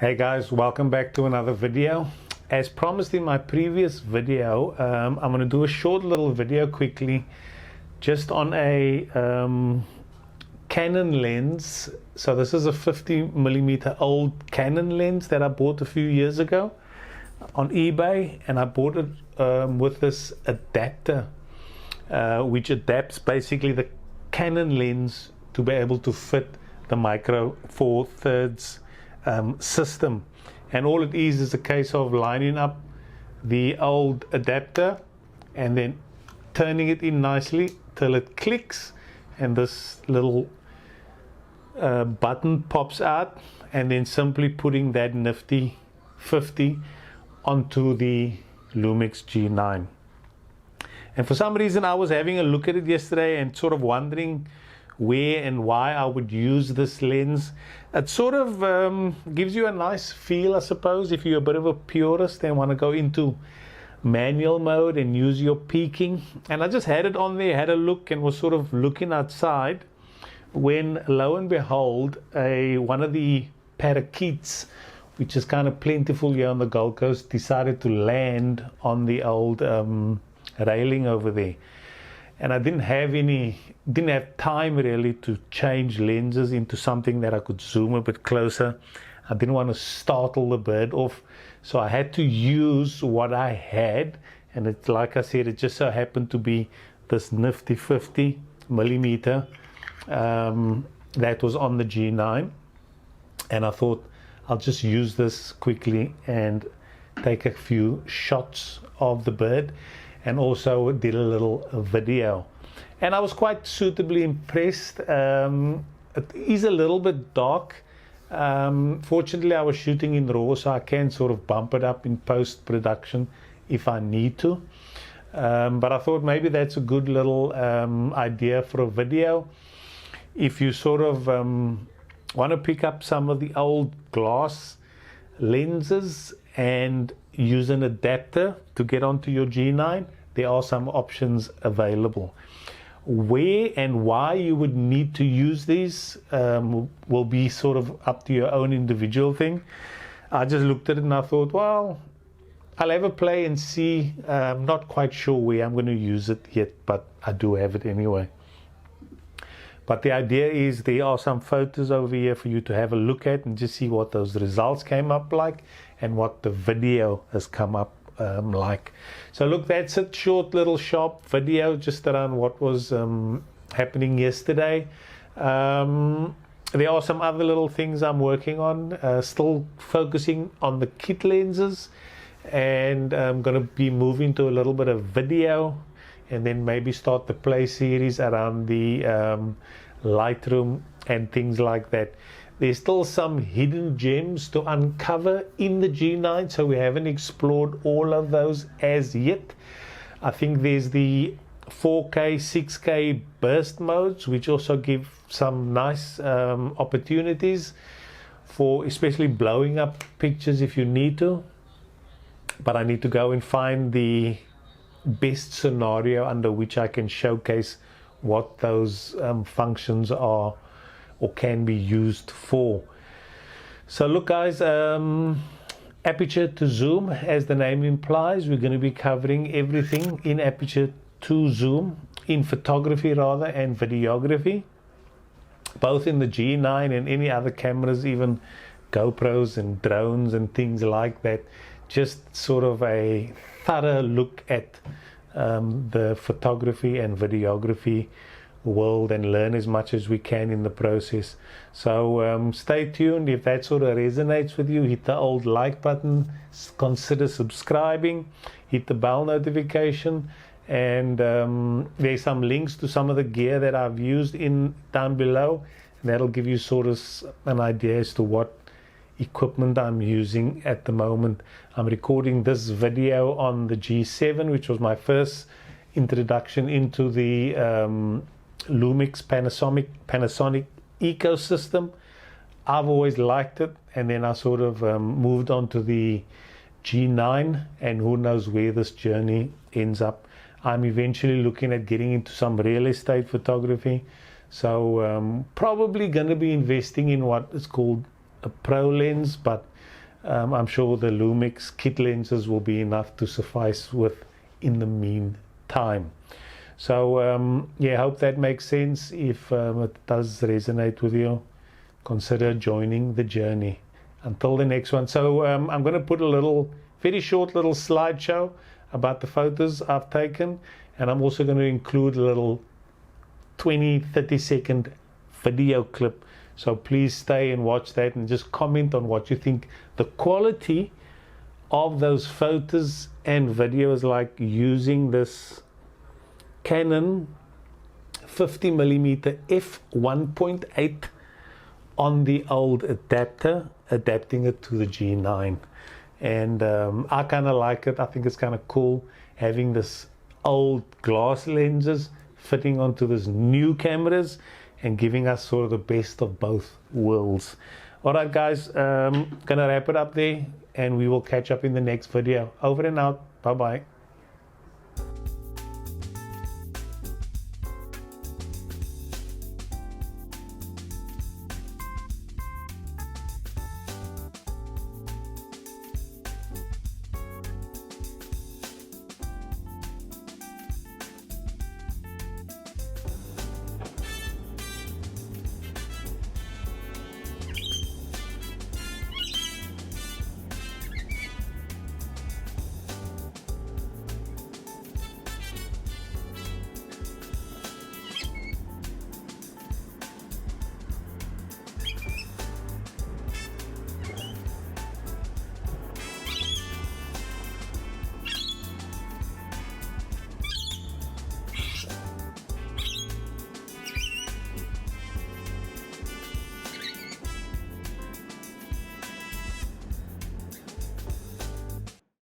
Hey guys, welcome back to another video. As promised in my previous video, I'm going to do a short little video quickly just on a Canon lens. So this is a 50mm old Canon lens that I bought a few years ago on eBay, and I bought it with this adapter which adapts basically the Canon lens to be able to fit the micro four thirds system. And all it is a case of lining up the old adapter and then turning it in nicely till it clicks, and this little button pops out, and then simply putting that Nifty 50 onto the Lumix G9. And for some reason I was having a look at it yesterday and sort of wondering where and why I would use this lens. It sort of gives you a nice feel, I suppose, if you're a bit of a purist and want to go into manual mode and use your peaking. And I just had it on there, had a look, and was sort of looking outside when, lo and behold, one of the parakeets, which is kind of plentiful here on the Gold Coast, decided to land on the old railing over there. And I didn't have time really to change lenses into something that I could zoom a bit closer. I didn't want to startle the bird off, so I had to use what I had. And it's like I said, it just so happened to be this Nifty 50mm that was on the G9. And I thought I'll just use this quickly and take a few shots of the bird, and also did a little video. And I was quite suitably impressed. It is a little bit dark. Fortunately, I was shooting in RAW, so I can sort of bump it up in post-production if I need to. But I thought maybe that's a good little idea for a video. If you sort of want to pick up some of the old glass lenses and use an adapter to get onto your G9, there are some options available. Where and why you would need to use these will be sort of up to your own individual thing. I just looked at it and I thought, well, I'll have a play and see. I'm not quite sure where I'm going to use it yet, but I do have it anyway. But the idea is there are some photos over here for you to have a look at and just see what those results came up like and what the video has come up like. So look, that's a short little sharp video just around what was happening yesterday. There are some other little things I'm working on, still focusing on the kit lenses, and I'm going to be moving to a little bit of video, and then maybe start the play series around the Lightroom and things like that. There's still some hidden gems to uncover in the G9, so we haven't explored all of those as yet. I think there's the 4K, 6K burst modes, which also give some nice opportunities for especially blowing up pictures if you need to. But I need to go and find the best scenario under which I can showcase what those functions are or can be used for. So look guys, aperture to zoom, as the name implies, we're going to be covering everything in aperture to zoom, in photography rather, and videography, both in the G9 and any other cameras, even GoPros and drones and things like that. Just sort of a thorough look at the photography and videography world, and learn as much as we can in the process. So stay tuned. If that sort of resonates with you, hit the old like button, consider subscribing, hit the bell notification, and there's some links to some of the gear that I've used down below, and that'll give you sort of an idea as to what equipment I'm using at the moment. I'm recording this video on the G7, which was my first introduction into the Lumix Panasonic ecosystem. I've always liked it, and then I sort of moved on to the G9, and who knows where this journey ends up. I'm eventually looking at getting into some real estate photography, so probably going to be investing in what is called a pro lens, but I'm sure the Lumix kit lenses will be enough to suffice with in the meantime. So yeah, hope that makes sense. If it does resonate with you, consider joining the journey. Until the next one. So I'm going to put a very short little slideshow about the photos I've taken, and I'm also going to include a little 20-30 second video clip. So please stay and watch that and just comment on what you think the quality of those photos and videos, like using this Canon 50mm f1.8 on the old adapter, adapting it to the G9. And I kind of like it. I think it's kind of cool having this old glass lenses fitting onto this new cameras and giving us sort of the best of both worlds. All right, guys, gonna wrap it up there, and we will catch up in the next video. Over and out. Bye bye.